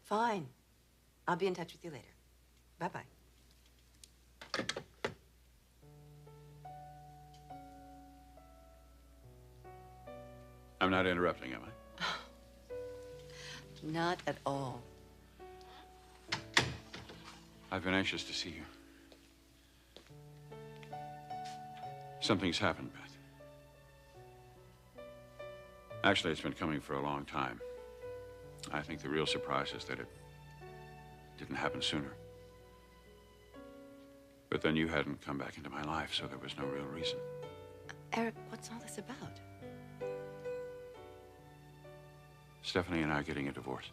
Fine. I'll be in touch with you later. Bye-bye. I'm not interrupting, am I? Not at all. I've been anxious to see you. Something's happened, Beth. Actually, it's been coming for a long time. I think the real surprise is that it didn't happen sooner. But then you hadn't come back into my life, so there was no real reason. Eric, what's all this about? Stephanie and I are getting a divorce.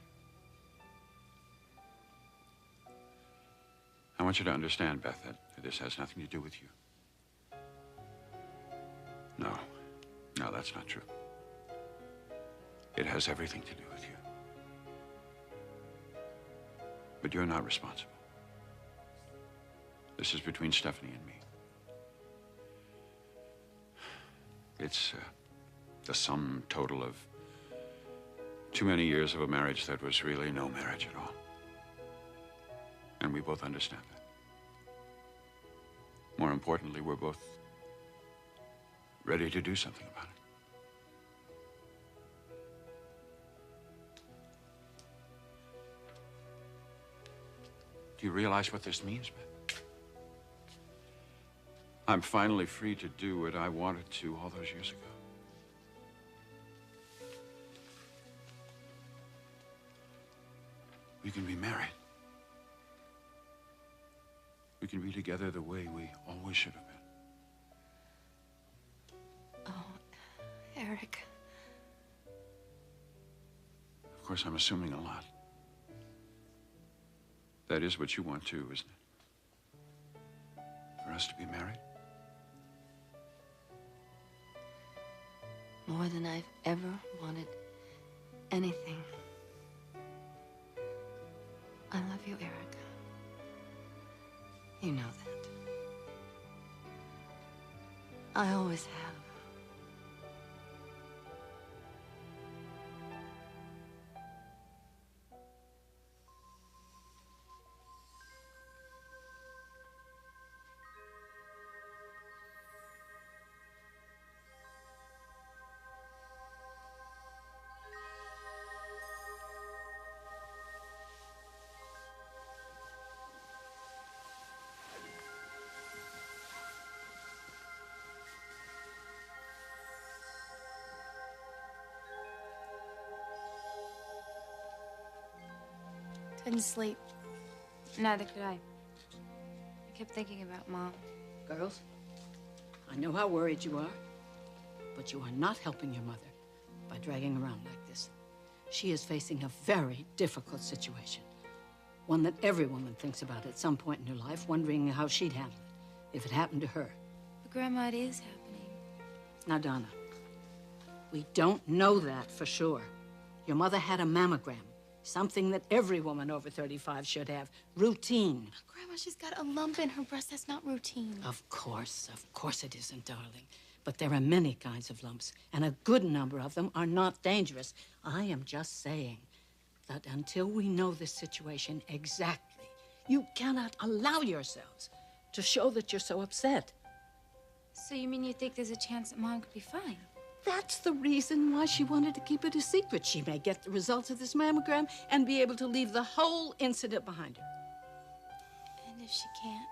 I want you to understand, Beth, that this has nothing to do with you. No, that's not true. It has everything to do with you. But you're not responsible. This is between Stephanie and me. It's the sum total of too many years of a marriage that was really no marriage at all. And we both understand that. More importantly, we're both ready to do something about it. Do you realize what this means, Beth? I'm finally free to do what I wanted to all those years ago. We can be married. We can be together the way we always should have been. Oh, Eric. Of course, I'm assuming a lot. That is what you want too, isn't it? For us to be married? More than I've ever wanted anything. I love you, Eric. You know that. I always have. Couldn't sleep. Neither could I. I kept thinking about Mom. Girls, I know how worried you are, but you are not helping your mother by dragging around like this. She is facing a very difficult situation. One that every woman thinks about at some point in her life, wondering how she'd handle it if it happened to her. But Grandma, it is happening. Now, Donna, we don't know that for sure. Your mother had a mammogram. Something that every woman over 35 should have. Routine. Grandma, she's got a lump in her breast. That's not routine. Of course it isn't, darling. But there are many kinds of lumps, and a good number of them are not dangerous. I am just saying that until we know this situation exactly, you cannot allow yourselves to show that you're so upset. So you mean you think there's a chance that Mom could be fine? That's the reason why she wanted to keep it a secret. She may get the results of this mammogram and be able to leave the whole incident behind her. And if she can't?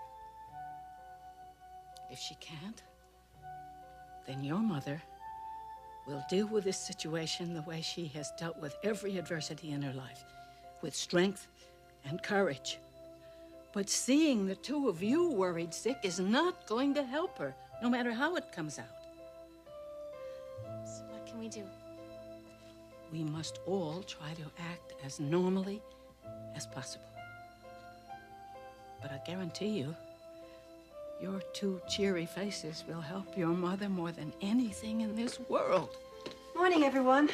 If she can't, then your mother will deal with this situation the way she has dealt with every adversity in her life, with strength and courage. But seeing the two of you worried sick is not going to help her, no matter how it comes out. So what can we do? We must all try to act as normally as possible. But I guarantee you, your two cheery faces will help your mother more than anything in this world. Morning, everyone.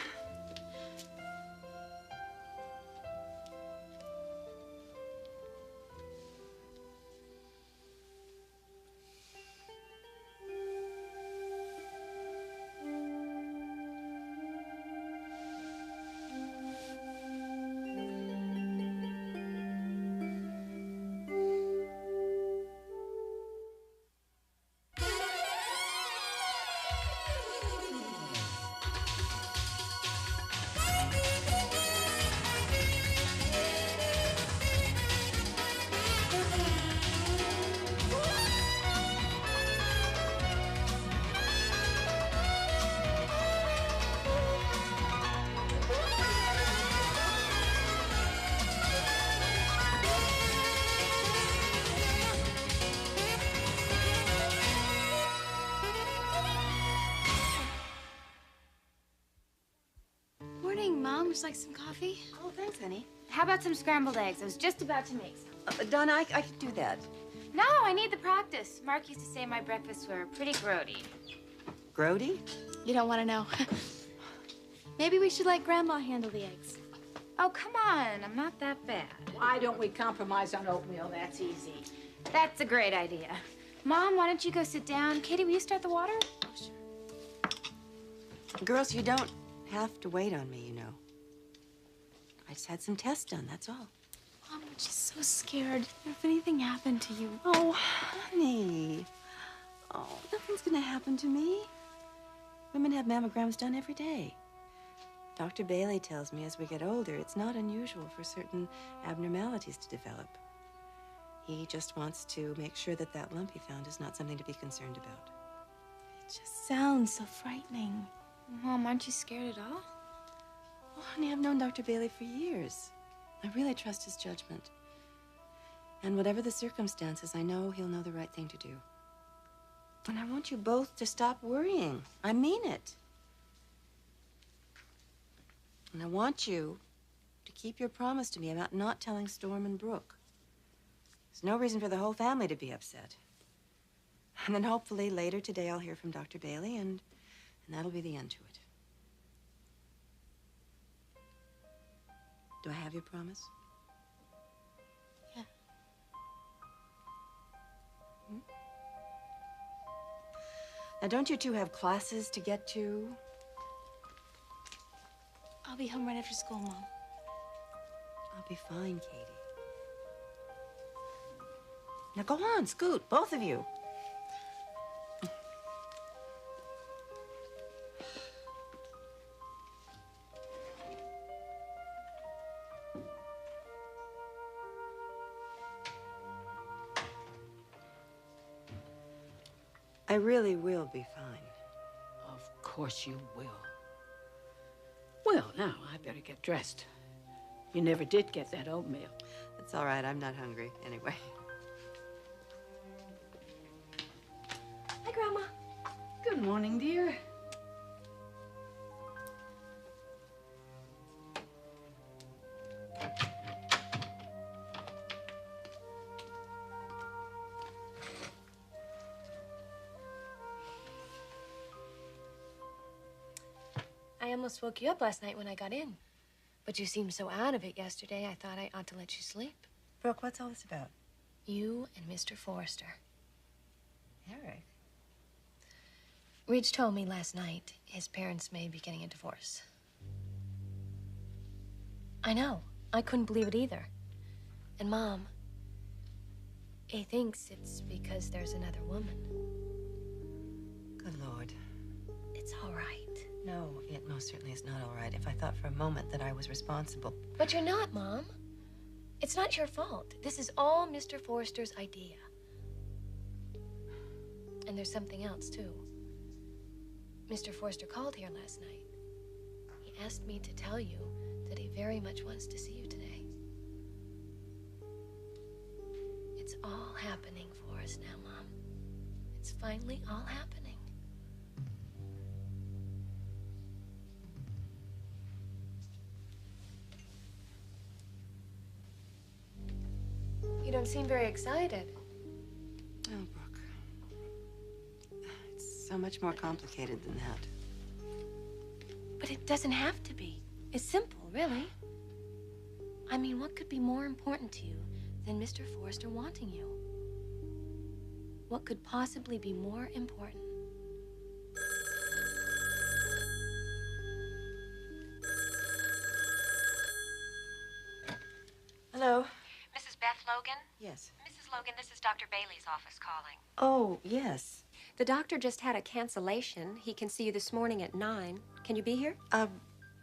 would you like some coffee? Oh, thanks, honey. How about some scrambled eggs? I was just about to make some. Donna, I can do that. No, I need the practice. Mark used to say my breakfasts were pretty grody. Grody? You don't want to know. Maybe we should let Grandma handle the eggs. Oh, come on. I'm not that bad. Why don't we compromise on oatmeal? That's easy. That's a great idea. Mom, why don't you go sit down? Katie, will you start the water? Oh, sure. Girls, you don't have to wait on me, you know. I just had some tests done, that's all. Mom, I'm just so scared. If anything happened to you. Oh, honey. Oh, nothing's gonna happen to me. Women have mammograms done every day. Dr. Bailey tells me as we get older, it's not unusual for certain abnormalities to develop. He just wants to make sure that that lump he found is not something to be concerned about. It just sounds so frightening. Mom, aren't you scared at all? Oh, honey, I've known Dr. Bailey for years. I really trust his judgment. And whatever the circumstances, I know he'll know the right thing to do. And I want you both to stop worrying. I mean it. And I want you to keep your promise to me about not telling Storm and Brooke. There's no reason for the whole family to be upset. And then hopefully later today I'll hear from Dr. Bailey, and that'll be the end to it. Do I have your promise? Yeah. Hmm? Now, don't you two have classes to get to? I'll be home right after school, Mom. I'll be fine, Katie. Now go on, scoot, both of you. I really will be fine. Of course you will. Well, now, I better get dressed. You never did get that oatmeal. It's all right, I'm not hungry anyway. Hi, Grandma. Good morning, dear. I almost woke you up last night when I got in. But you seemed so out of it yesterday, I thought I ought to let you sleep. Brooke, what's all this about? You and Mr. Forrester. Eric. Ridge told me last night his parents may be getting a divorce. I know. I couldn't believe it either. And Mom, he thinks it's because there's another woman. Good Lord. It's all right. No, it most certainly is not all right. If I thought for a moment that I was responsible. But you're not, Mom. It's not your fault. This is all Mr. Forrester's idea. And there's something else, too. Mr. Forrester called here last night. He asked me to tell you that he very much wants to see you today. It's all happening for us now, Mom. It's finally all happening. You don't seem very excited. Oh, Brooke. It's so much more complicated than that. But it doesn't have to be. It's simple, really. I mean, what could be more important to you than Mr. Forrester wanting you? What could possibly be more important? Hello? Mrs. Beth Logan? Yes. Mrs. Logan, this is Dr. Bailey's office calling. Oh, yes. The doctor just had a cancellation. He can see you this morning at 9. Can you be here?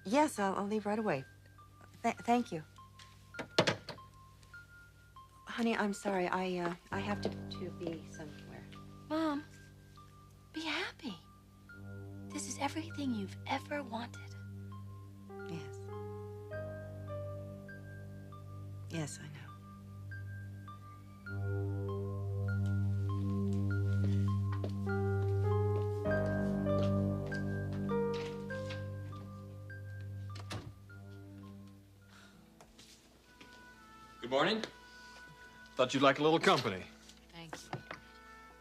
Yes, I'll leave right away. Thank you. Honey, I'm sorry. I have to be somewhere. Mom, be happy. This is everything you've ever wanted. Yes. Yes, I know. morning. Thought you'd like a little company. Thank you.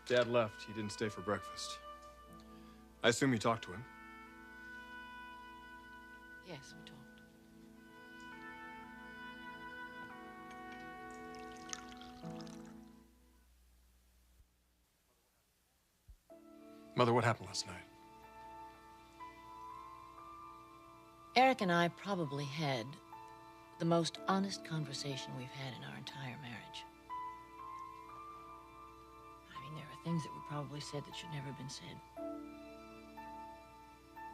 Dad left. He didn't stay for breakfast. I assume you talked to him. Yes, we talked. Mother, what happened last night? Eric and I probably had the most honest conversation we've had in our entire marriage. I mean, there are things that were probably said that should never have been said.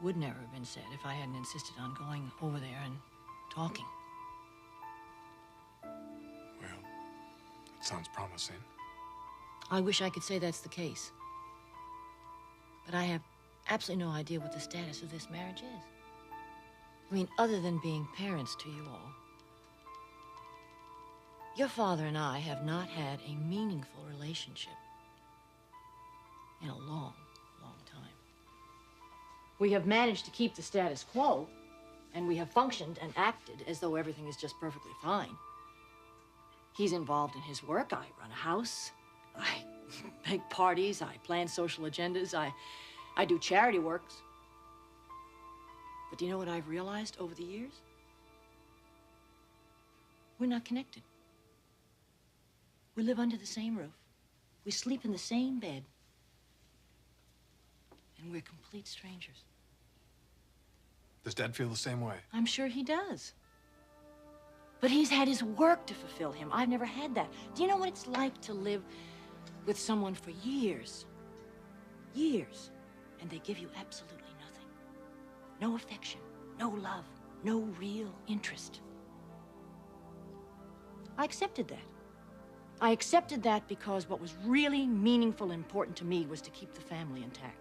Would never have been said if I hadn't insisted on going over there and talking. Well, that sounds promising. I wish I could say that's the case. But I have absolutely no idea what the status of this marriage is. I mean, other than being parents to you all. Your father and I have not had a meaningful relationship in a long, long time. We have managed to keep the status quo, and we have functioned and acted as though everything is just perfectly fine. He's involved in his work. I run a house. I make parties. I plan social agendas. I do charity works. But do you know what I've realized over the years? We're not connected. We live under the same roof. We sleep in the same bed. And we're complete strangers. Does Dad feel the same way? I'm sure he does. But he's had his work to fulfill him. I've never had that. Do you know what it's like to live with someone for years? Years. And they give you absolutely nothing. No affection, no love, no real interest. I accepted that. I accepted that because what was really meaningful and important to me was to keep the family intact.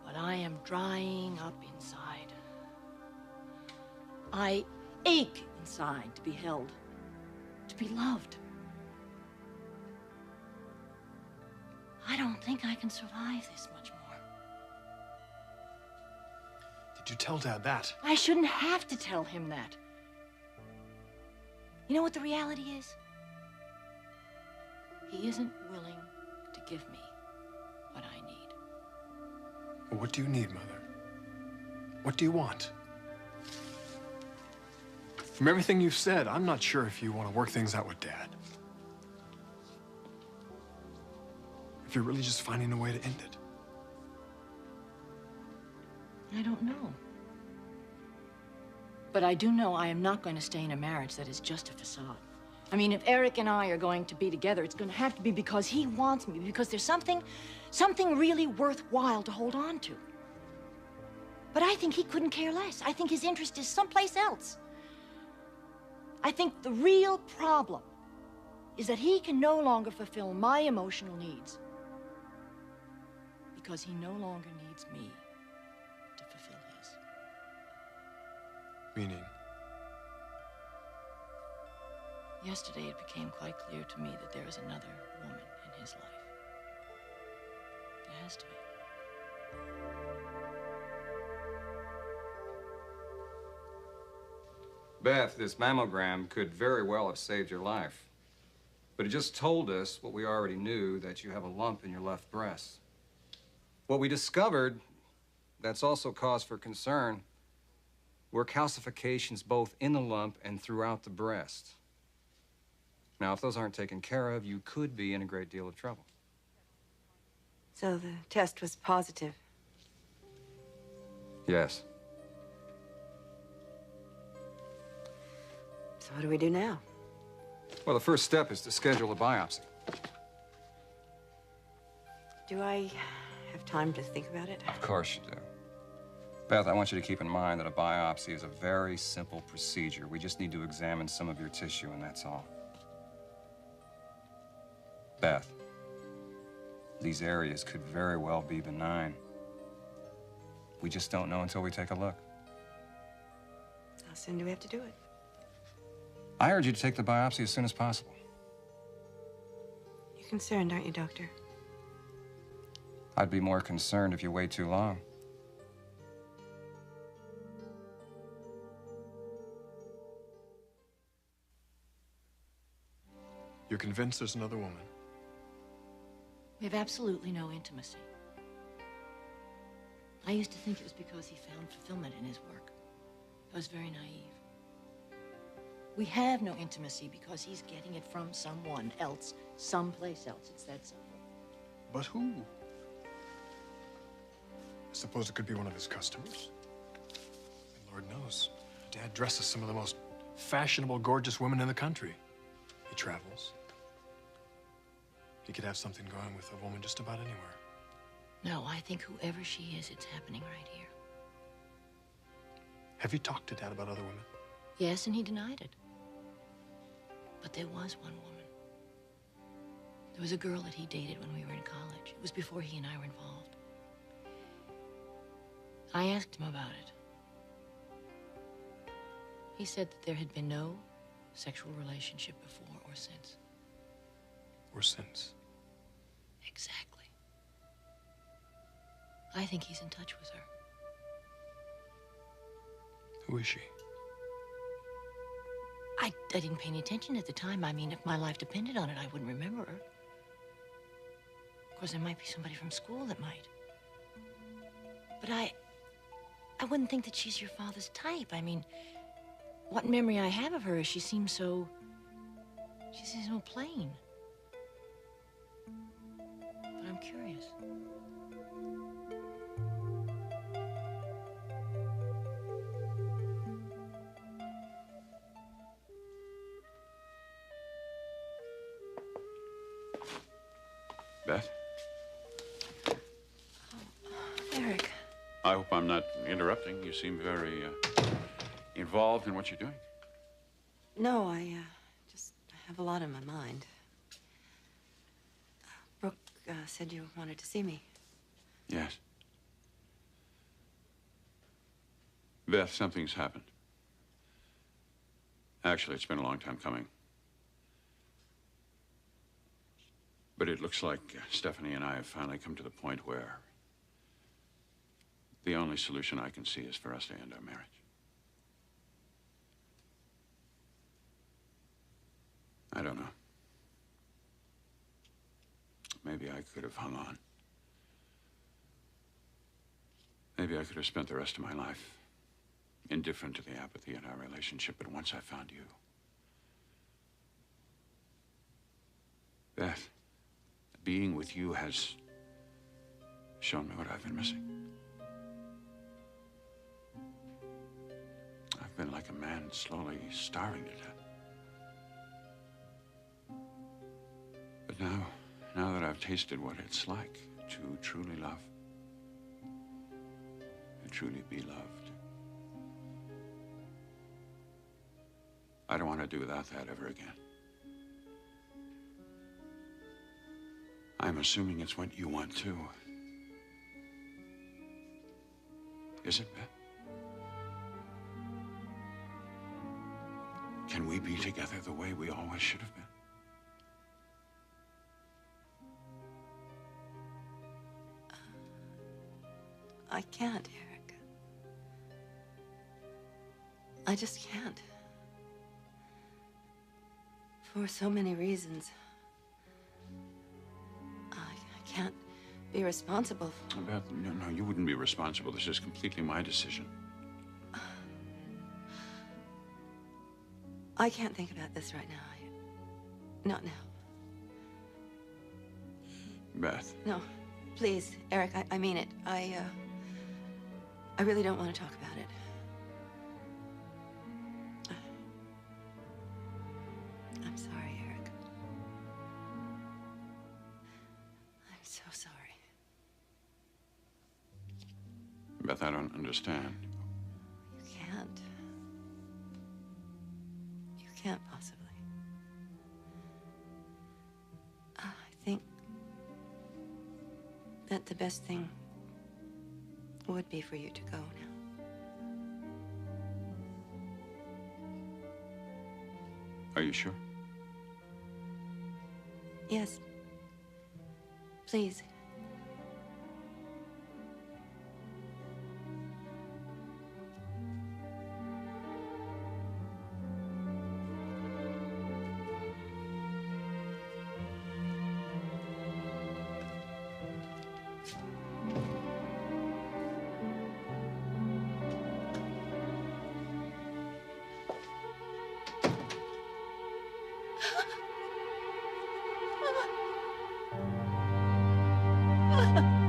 But I am drying up inside. I ache inside to be held, to be loved. I don't think I can survive this much more. Did you tell Dad that? I shouldn't have to tell him that. You know what the reality is? He isn't willing to give me what I need. Well, what do you need, Mother? What do you want? From everything you've said, I'm not sure if you want to work things out with Dad. If you're really just finding a way to end it. I don't know. But I do know I am not going to stay in a marriage that is just a facade. I mean, if Eric and I are going to be together, it's going to have to be because he wants me, because there's something really worthwhile to hold on to. But I think he couldn't care less. I think his interest is someplace else. I think the real problem is that he can no longer fulfill my emotional needs because he no longer needs me to fulfill his. Meaning? Yesterday, it became quite clear to me that there is another woman in his life. There has to be. Beth, this mammogram could very well have saved your life. But it just told us what we already knew, that you have a lump in your left breast. What we discovered, that's also cause for concern, were calcifications both in the lump and throughout the breast. Now, if those aren't taken care of, you could be in a great deal of trouble. So the test was positive. Yes. So what do we do now? Well, the first step is to schedule a biopsy. Do I have time to think about it? Of course you do. Beth, I want you to keep in mind that a biopsy is a very simple procedure. We just need to examine some of your tissue, and that's all. Beth, these areas could very well be benign. We just don't know until we take a look. How soon do we have to do it? I urge you to take the biopsy as soon as possible. You're concerned, aren't you, Doctor? I'd be more concerned if you wait too long. You're convinced there's another woman? We have absolutely no intimacy. I used to think it was because he found fulfillment in his work. I was very naive. We have no intimacy because he's getting it from someone else, someplace else. It's that simple. But who? I suppose it could be one of his customers. And Lord knows, Dad dresses some of the most fashionable, gorgeous women in the country. He travels. He could have something going with a woman just about anywhere. No, I think whoever she is, it's happening right here. Have you talked to Dad about other women? Yes, and he denied it. But there was one woman. There was a girl that he dated when we were in college. It was before he and I were involved. I asked him about it. He said that there had been no sexual relationship before or since. Or since? Exactly. I think he's in touch with her. Who is she? I didn't pay any attention at the time. I mean, if my life depended on it, I wouldn't remember her. Of course, there might be somebody from school that might. But I wouldn't think that she's your father's type. I mean, what memory I have of her is she seems so plain. But I'm curious. Beth? Eric. I hope I'm not interrupting. You seem very involved in what you're doing. No, I have a lot on my mind. Brooke said you wanted to see me. Yes. Beth, something's happened. Actually, it's been a long time coming. But it looks like Stephanie and I have finally come to the point where the only solution I can see is for us to end our marriage. I don't know. Maybe I could have hung on. Maybe I could have spent the rest of my life indifferent to the apathy in our relationship, but once I found you, Beth, being with you has shown me what I've been missing. I've been like a man slowly starving to death. But now that I've tasted what it's like to truly love, and truly be loved, I don't want to do without that ever again. I'm assuming it's what you want too. Is it, Beth? Can we be together the way we always should have been? I can't, Eric. I just can't. For so many reasons. I can't be responsible for... Beth, no, you wouldn't be responsible. This is completely my decision. I can't think about this right now. Not now. Beth. No, please, Eric, I mean it. I really don't want to talk about it. I'm sorry, Eric. I'm so sorry. Beth, I don't understand. You can't. You can't possibly. I think that the best thing would be for you to go now. Are you sure? Yes. Please. Mama.